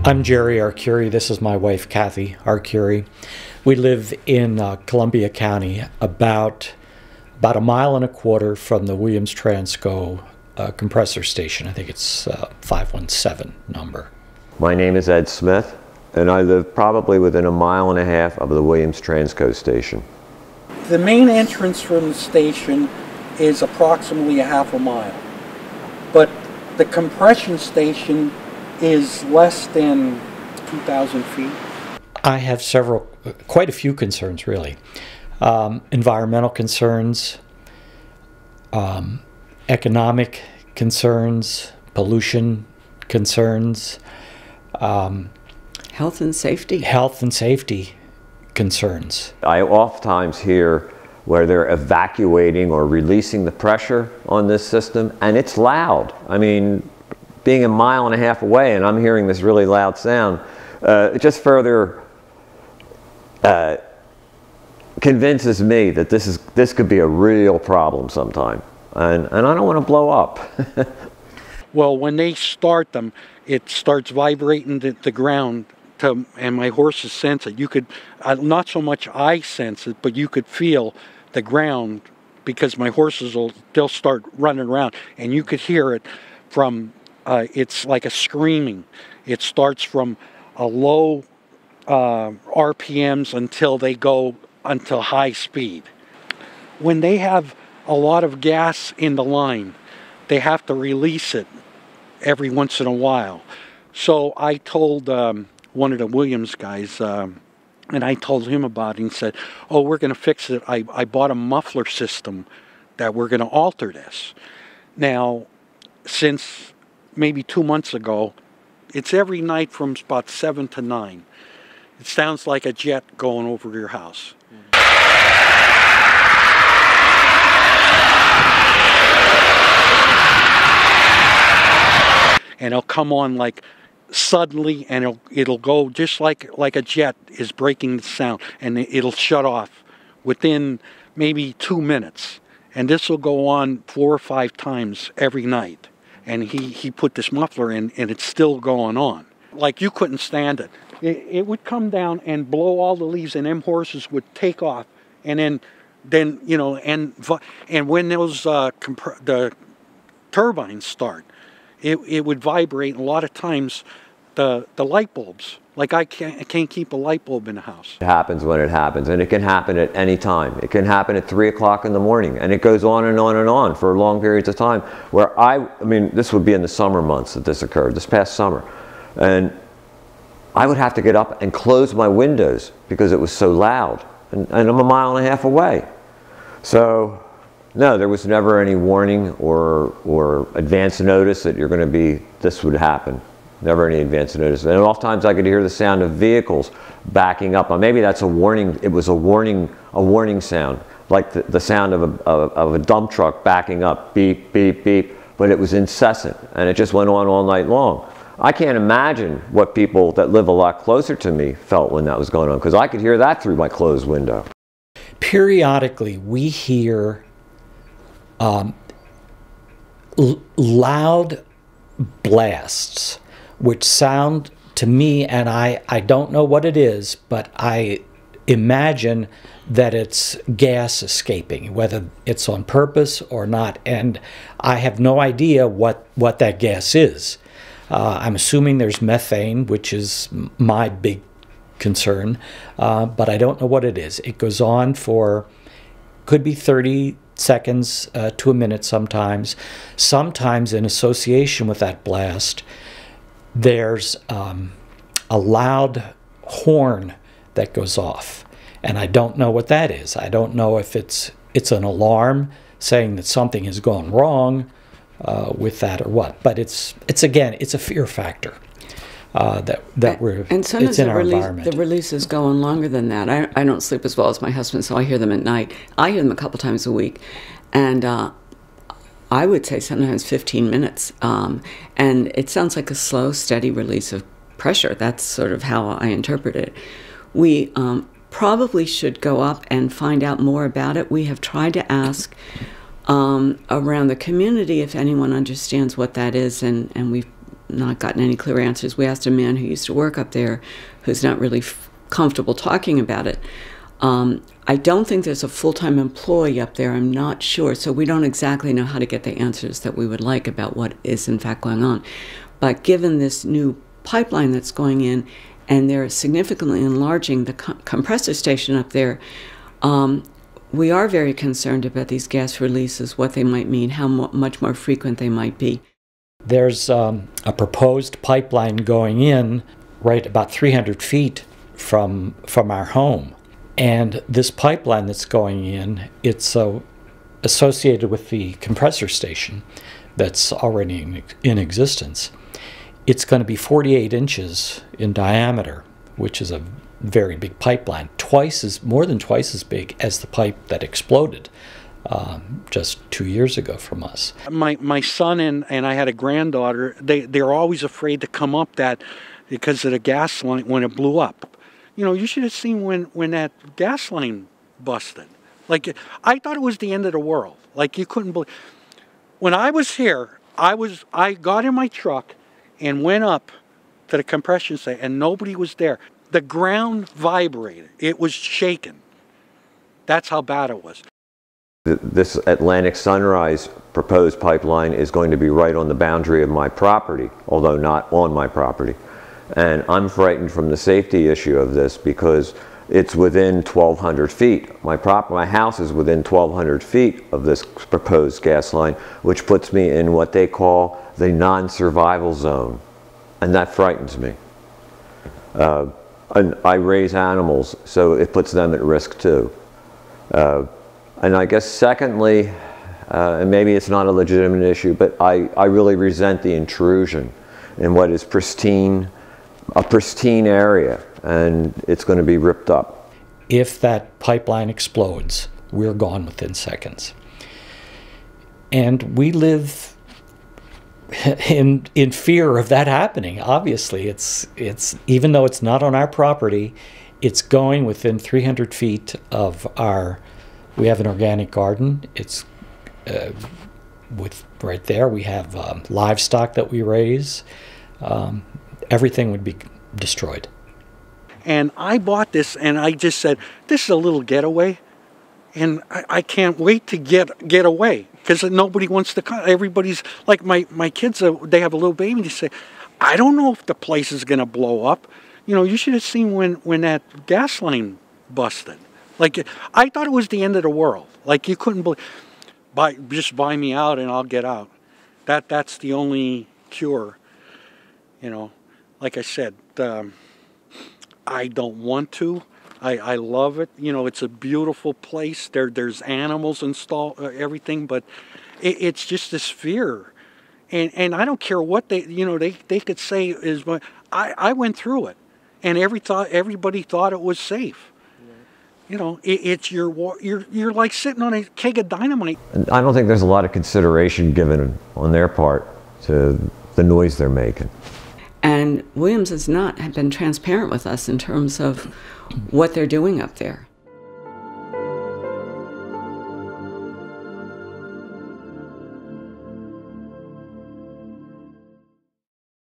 I'm Jerry Arcuri. This is my wife, Kathy Arcuri. We live in Columbia County, about a mile and a quarter from the Williams Transco compressor station. I think it's 517 number. My name is Ed Smith, and I live probably within a mile and a half of the Williams Transco station. The main entrance from the station is approximately a half a mile, but the compression station is less than 2,000 feet. I have quite a few concerns, really. Environmental concerns, economic concerns, pollution concerns, health and safety. Health and safety concerns. I oftentimes hear where they're evacuating or releasing the pressure on this system, and it's loud. I mean, being a mile and a half away and I'm hearing this really loud sound, it just further convinces me that this could be a real problem sometime, and I don't want to blow up. Well, when they start them, it starts vibrating the ground, and my horses sense it. You could, not so much I sense it, but you could feel the ground, because my horses they'll start running around, and you could hear it from, it's like a screaming. It starts from a low RPMs until they go until high speed. When they have a lot of gas in the line, they have to release it every once in a while. So I told one of the Williams guys, and I told him about it, and he said, oh, we're going to fix it. I bought a muffler system that we're going to alter this. Now, since maybe 2 months ago, it's every night from about 7 to 9. It sounds like a jet going over your house. And it'll come on like suddenly, and it'll go just like a jet is breaking the sound, and it'll shut off within maybe 2 minutes. And this will go on 4 or 5 times every night. And he put this muffler in, and it's still going on. Like, you couldn't stand it. It would come down and blow all the leaves, and them horses would take off. And then you know, and when those the turbines start, it would vibrate. And a lot of times, the light bulbs. Like, I can't keep a light bulb in the house. It happens when it happens, and it can happen at any time. It can happen at 3 o'clock in the morning, and it goes on and on and on for long periods of time. Where I mean, this would be in the summer months that this occurred, this past summer. And I would have to get up and close my windows because it was so loud. And I'm a mile and a half away. So, no, there was never any warning or advance notice that this would happen. Never any advance notice. And oftentimes I could hear the sound of vehicles backing up. Maybe that's a warning. It was a warning sound, like the sound of a dump truck backing up, beep, beep, beep. But it was incessant, and it just went on all night long. I can't imagine what people that live a lot closer to me felt when that was going on, because I could hear that through my closed window. Periodically, we hear loud blasts, which sound to me, and I don't know what it is, but I imagine that it's gas escaping, whether it's on purpose or not, and I have no idea what that gas is. I'm assuming there's methane, which is my big concern, but I don't know what it is. It goes on for, could be 30 seconds to a minute sometimes. Sometimes in association with that blast, there's a loud horn that goes off, and I don't know what that is. I don't know if it's an alarm saying that something has gone wrong with that or what. But it's again, it's a fear factor and sometimes it's in our environment. The releases go on longer than that. I don't sleep as well as my husband, so I hear them at night. I hear them a couple times a week, and I would say sometimes 15 minutes. And it sounds like a slow, steady release of pressure. That's sort of how I interpret it. We probably should go up and find out more about it. We have tried to ask around the community if anyone understands what that is, and we've not gotten any clear answers. We asked a man who used to work up there, who's not really comfortable talking about it. I don't think there's a full-time employee up there. I'm not sure. So we don't exactly know how to get the answers that we would like about what is in fact going on. But given this new pipeline that's going in, and they're significantly enlarging the compressor station up there, we are very concerned about these gas releases, what they might mean, how much more frequent they might be. There's a proposed pipeline going in right about 300 feet from our home. And this pipeline that's going in, it's associated with the compressor station that's already in existence. It's going to be 48 inches in diameter, which is a very big pipeline, more than twice as big as the pipe that exploded just 2 years ago from us. My son and I had a granddaughter. They're always afraid to come up that because of the gas line when it blew up. You know, you should have seen when that gas line busted. Like, I thought it was the end of the world. Like, you couldn't believe. When I was here, I got in my truck and went up to the compression station, and nobody was there. The ground vibrated. It was shaking. That's how bad it was. This Atlantic Sunrise proposed pipeline is going to be right on the boundary of my property, although not on my property. And I'm frightened from the safety issue of this because it's within 1,200 feet. My house is within 1,200 feet of this proposed gas line, which puts me in what they call the non-survival zone. And that frightens me. And I raise animals, so it puts them at risk too. And I guess secondly, and maybe it's not a legitimate issue, but I really resent the intrusion in what is a pristine area, and it's going to be ripped up. If that pipeline explodes, we're gone within seconds. And we live in fear of that happening. Obviously, it's even though it's not on our property, it's going within 300 feet of we have an organic garden. It's right there. We have livestock that we raise. Everything would be destroyed. And I bought this, and I just said, this is a little getaway, and I can't wait to get away, because nobody wants to come. Everybody's, like my kids, they have a little baby, they say, I don't know if the place is going to blow up. You know, you should have seen when that gas line busted. Like, I thought it was the end of the world. Like, you couldn't believe, just buy me out and I'll get out. That's the only cure, you know. Like I said, I don't want to. I love it. You know, it's a beautiful place. There's animals installed, everything, but it's just this fear. And I don't care what they could say is, but I went through it, and everybody thought it was safe. You know, you're like sitting on a keg of dynamite. I don't think there's a lot of consideration given on their part to the noise they're making. And Williams has not been transparent with us in terms of what they're doing up there.